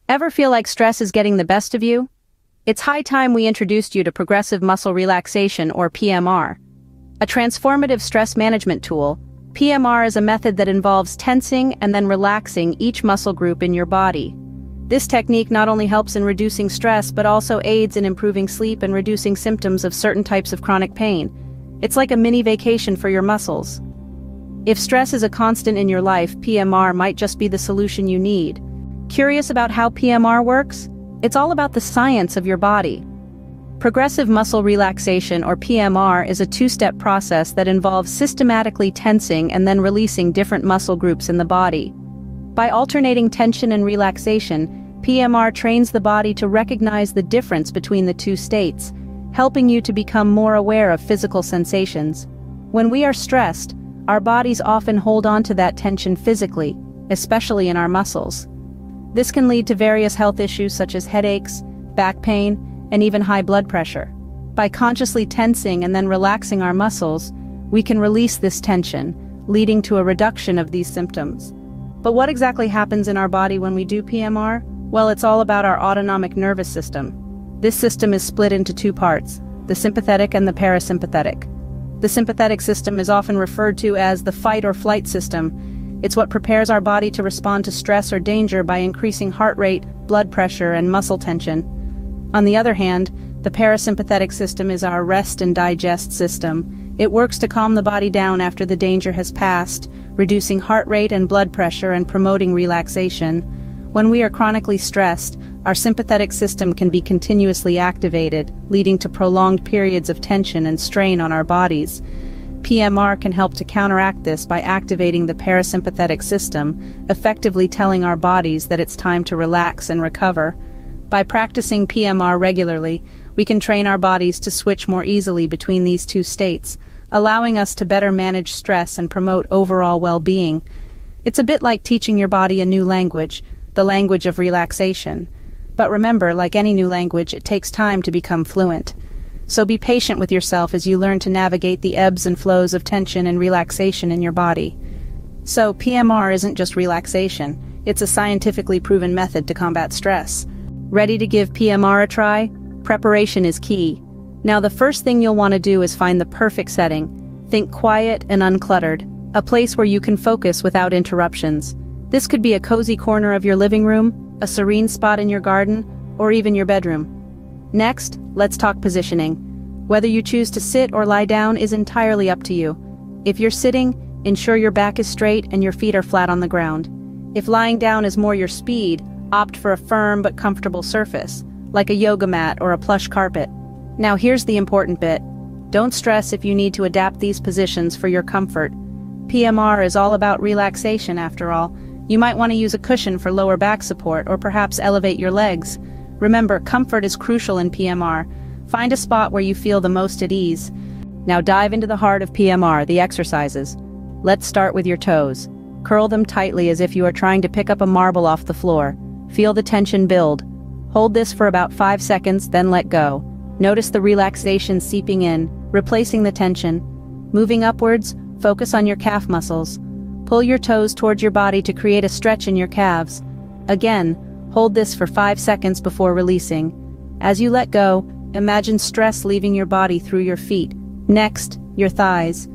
Ever feel like stress is getting the best of you? It's high time we introduced you to Progressive Muscle Relaxation, or PMR. A transformative stress management tool, PMR is a method that involves tensing and then relaxing each muscle group in your body. This technique not only helps in reducing stress but also aids in improving sleep and reducing symptoms of certain types of chronic pain. It's like a mini vacation for your muscles. If stress is a constant in your life, PMR might just be the solution you need. Curious about how PMR works? It's all about the science of your body. Progressive muscle relaxation, or PMR, is a two-step process that involves systematically tensing and then releasing different muscle groups in the body. By alternating tension and relaxation, PMR trains the body to recognize the difference between the two states, helping you to become more aware of physical sensations. When we are stressed, our bodies often hold on to that tension physically, especially in our muscles. This can lead to various health issues such as headaches, back pain, and even high blood pressure. By consciously tensing and then relaxing our muscles, we can release this tension, leading to a reduction of these symptoms. But what exactly happens in our body when we do PMR? Well, it's all about our autonomic nervous system. This system is split into two parts, the sympathetic and the parasympathetic. The sympathetic system is often referred to as the fight or flight system. It's what prepares our body to respond to stress or danger by increasing heart rate, blood pressure, and muscle tension. On the other hand, the parasympathetic system is our rest and digest system. It works to calm the body down after the danger has passed, reducing heart rate and blood pressure and promoting relaxation. When we are chronically stressed, our sympathetic system can be continuously activated, leading to prolonged periods of tension and strain on our bodies. PMR can help to counteract this by activating the parasympathetic system, effectively telling our bodies that it's time to relax and recover. By practicing PMR regularly, we can train our bodies to switch more easily between these two states, allowing us to better manage stress and promote overall well-being. It's a bit like teaching your body a new language, the language of relaxation. But remember, like any new language, it takes time to become fluent. So be patient with yourself as you learn to navigate the ebbs and flows of tension and relaxation in your body. So PMR isn't just relaxation, it's a scientifically proven method to combat stress. Ready to give PMR a try? Preparation is key. Now, the first thing you'll want to do is find the perfect setting. Think quiet and uncluttered, a place where you can focus without interruptions. This could be a cozy corner of your living room, a serene spot in your garden, or even your bedroom. Next, let's talk positioning. Whether you choose to sit or lie down is entirely up to you. If you're sitting, ensure your back is straight and your feet are flat on the ground. If lying down is more your speed, opt for a firm but comfortable surface, like a yoga mat or a plush carpet. Now here's the important bit. Don't stress if you need to adapt these positions for your comfort. PMR is all about relaxation after all. You might want to use a cushion for lower back support or perhaps elevate your legs. Remember, comfort is crucial in PMR. Find a spot where you feel the most at ease. Now dive into the heart of PMR, the exercises. Let's start with your toes. Curl them tightly as if you are trying to pick up a marble off the floor. Feel the tension build. Hold this for about 5 seconds, then let go. Notice the relaxation seeping in, replacing the tension. Moving upwards, focus on your calf muscles. Pull your toes towards your body to create a stretch in your calves. Again, hold this for 5 seconds before releasing. As you let go, imagine stress leaving your body through your feet. Next, your thighs.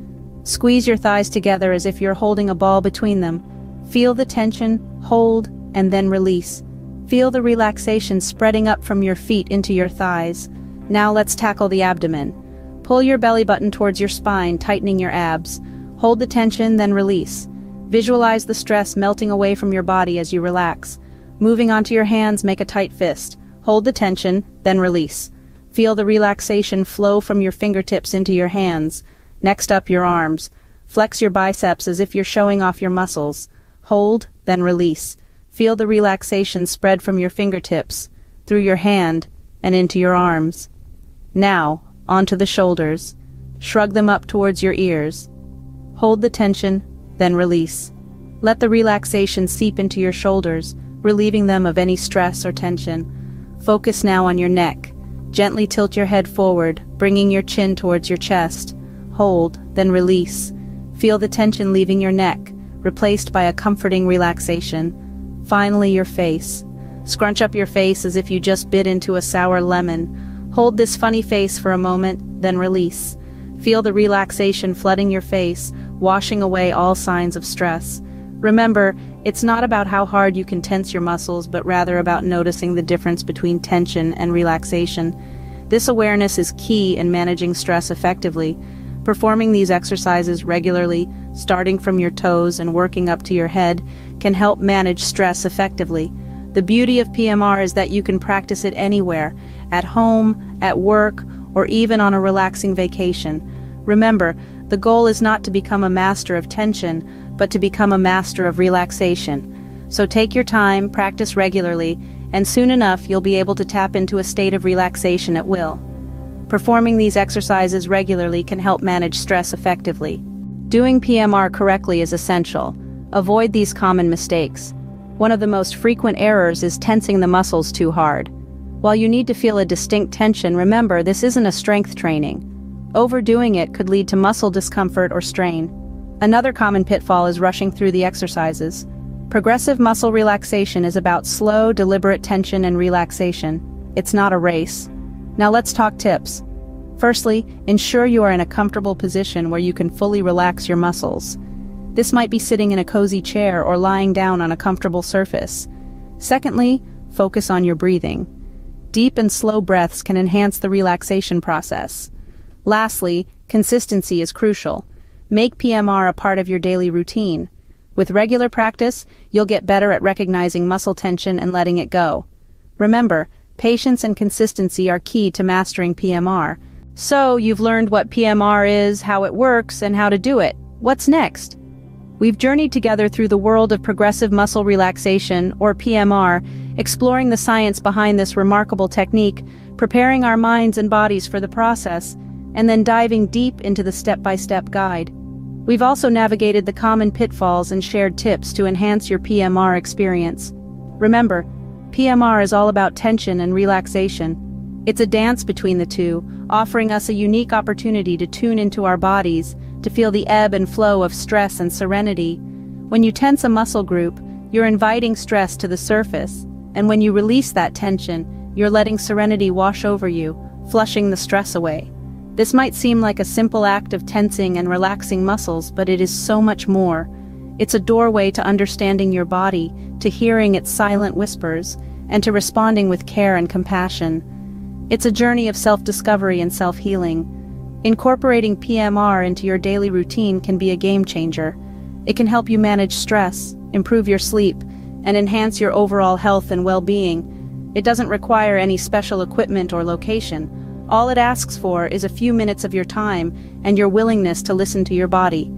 Squeeze your thighs together as if you're holding a ball between them. Feel the tension, hold, and then release. Feel the relaxation spreading up from your feet into your thighs. Now let's tackle the abdomen. Pull your belly button towards your spine, tightening your abs. Hold the tension, then release. Visualize the stress melting away from your body as you relax. Moving onto your hands, make a tight fist. Hold the tension, then release. Feel the relaxation flow from your fingertips into your hands. Next up, your arms. Flex your biceps as if you're showing off your muscles. Hold, then release. Feel the relaxation spread from your fingertips, through your hand, and into your arms. Now, onto the shoulders. Shrug them up towards your ears. Hold the tension, then release. Let the relaxation seep into your shoulders, relieving them of any stress or tension. Focus now on your neck. Gently tilt your head forward, bringing your chin towards your chest. Hold, then release. Feel the tension leaving your neck, replaced by a comforting relaxation. Finally, your face. Scrunch up your face as if you just bit into a sour lemon. Hold this funny face for a moment, then release. Feel the relaxation flooding your face, washing away all signs of stress. Remember, it's not about how hard you can tense your muscles, but rather about noticing the difference between tension and relaxation. This awareness is key in managing stress effectively. Performing these exercises regularly, starting from your toes and working up to your head, can help manage stress effectively. The beauty of PMR is that you can practice it anywhere, at home, at work, or even on a relaxing vacation. Remember, the goal is not to become a master of tension, but to become a master of relaxation. So take your time, practice regularly, and soon enough you'll be able to tap into a state of relaxation at will. Performing these exercises regularly can help manage stress effectively. Doing PMR correctly is essential. Avoid these common mistakes. One of the most frequent errors is tensing the muscles too hard. While you need to feel a distinct tension, remember this isn't a strength training. Overdoing it could lead to muscle discomfort or strain. Another common pitfall is rushing through the exercises. Progressive muscle relaxation is about slow, deliberate tension and relaxation. It's not a race. Now let's talk tips. Firstly, ensure you are in a comfortable position where you can fully relax your muscles. This might be sitting in a cozy chair or lying down on a comfortable surface. Secondly, focus on your breathing. Deep and slow breaths can enhance the relaxation process. Lastly, consistency is crucial. Make PMR a part of your daily routine. With regular practice, you'll get better at recognizing muscle tension and letting it go. Remember, patience and consistency are key to mastering PMR. So, you've learned what PMR is, how it works, and how to do it. What's next? We've journeyed together through the world of progressive muscle relaxation, or PMR, exploring the science behind this remarkable technique, preparing our minds and bodies for the process, and then diving deep into the step-by-step guide. We've also navigated the common pitfalls and shared tips to enhance your PMR experience. Remember, PMR is all about tension and relaxation. It's a dance between the two, offering us a unique opportunity to tune into our bodies, to feel the ebb and flow of stress and serenity. When you tense a muscle group, you're inviting stress to the surface, and when you release that tension, you're letting serenity wash over you, flushing the stress away. This might seem like a simple act of tensing and relaxing muscles, but it is so much more. It's a doorway to understanding your body, to hearing its silent whispers, and to responding with care and compassion. It's a journey of self-discovery and self-healing. Incorporating PMR into your daily routine can be a game changer. It can help you manage stress, improve your sleep, and enhance your overall health and well-being. It doesn't require any special equipment or location. All it asks for is a few minutes of your time and your willingness to listen to your body.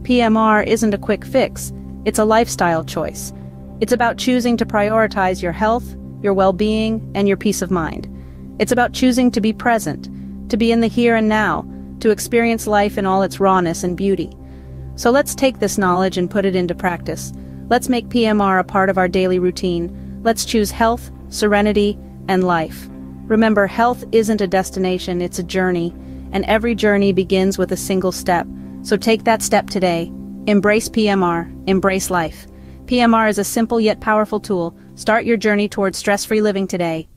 PMR isn't a quick fix, it's a lifestyle choice. It's about choosing to prioritize your health, your well-being, and your peace of mind. It's about choosing to be present, to be in the here and now, to experience life in all its rawness and beauty. So let's take this knowledge and put it into practice. Let's make PMR a part of our daily routine. Let's choose health, serenity, and life. Remember, health isn't a destination, it's a journey, and every journey begins with a single step. So take that step today. Embrace PMR, embrace life. PMR is a simple yet powerful tool. Start your journey towards stress-free living today.